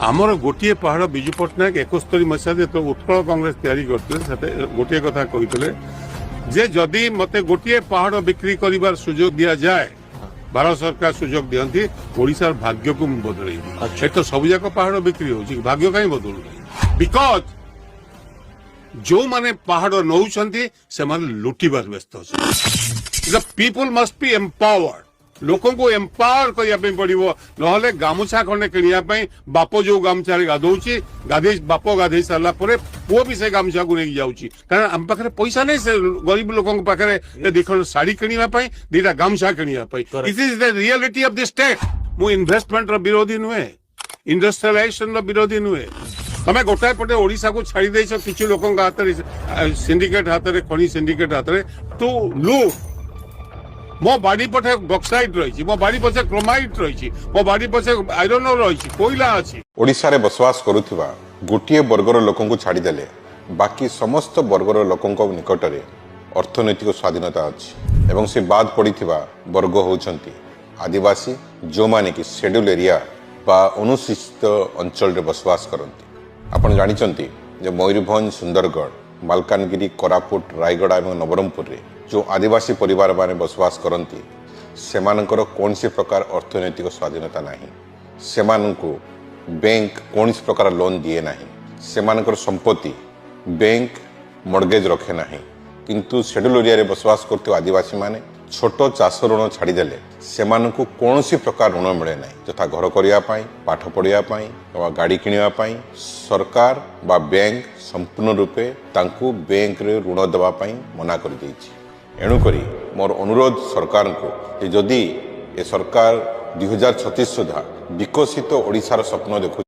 आमर गोटे पहाड़ विजु पट्टनायक 71 मसीहा जो उत्कल कांग्रेस तैयारी करते गोटे कथा कहते जे जदि मते गोटे पहाड़ बिक्री कर सुजोग दि जाए भारत सरकार सुजोग दिखती ओडिशार भाग्य को बदल तो सब जाक पहाड़ बिक्री हो भाग्य कहीं बदल बिकज जो माने पहाड़ नौ से लुटिबार व्यस्त अच्छे पीपुल मस्ट बी एम्पावर्ड लोक को एम्पावर करने पड़ो ना गामुछा खंडे किणापी बाप जो गामुछा गाधौची गाधे बाप गाधे सारा पुओ भी से गामुछा को लेकिन जाऊँगी कारण आम पाखे पैसा नहीं से गरीब लोकों पाखे दिखण शाढ़ी किणापी दीटा गामुछा किणापी it is the reality of the state मु इन्वेस्टमेंट विरोधी नुहे इंडस्ट्रियलाइजेशन विरोधी नुहे तमें गोटाए पटे ओडिशा को छाड़ी देछ किछि लोकों हाथ में सिंडिकेट हाथ में खनि सिंडिकेट हाथ में टू लूट मो बाड़ी पटे बक्साइट रही मो बाड़ी पछे क्रोमाइट रही मो बाड़ी पछे आयरन रही कोयला अछि ओडिशा रे बसवास करुथिबा गोटिए वर्गर लोकों को छाड़ी देले बाकी समस्त वर्गर लोकों निकट में अर्थनैतिक स्वाधीनता अछि एवं से बाद पड़िथिबा वर्ग होउछंती आदिवासी जो माने कि शेड्यूल एरिया बा अनुसूचित अंचल रे बसवास करंती आपण जानिचंती जे मयूरभंज सुंदरगढ़ मालकानगिरी कोरापुट रायगढ़ और नवरंगपुर रे जो आदिवासी परिवार माने बसवास करंती सेमानकर कौन सी प्रकार अर्थनैतिक स्वाधीनता नहीं सेमानकु बैंक कौन सी प्रकार लोन दिए नहीं सेमानकर संपत्ति बैंक मॉर्गेज रखे नहीं किंतु शेड्यूल एरिया रे बसवास करते आदिवासी माने छोट चाष ऋण छाड़देले सेमानकु कौन सी प्रकार ऋण मिले ना यथा घर करने पाठ पढ़ाई गाड़ी किणापी सरकार बा बैंक संपूर्ण रूपे तांकु बैंक रे ऋण देवाई मना कर देछि एणुकरी मोर अनुरोध सरकार को जदि ए सरकार 2036 सुधा विकसित ओडिशार स्वप्न देखु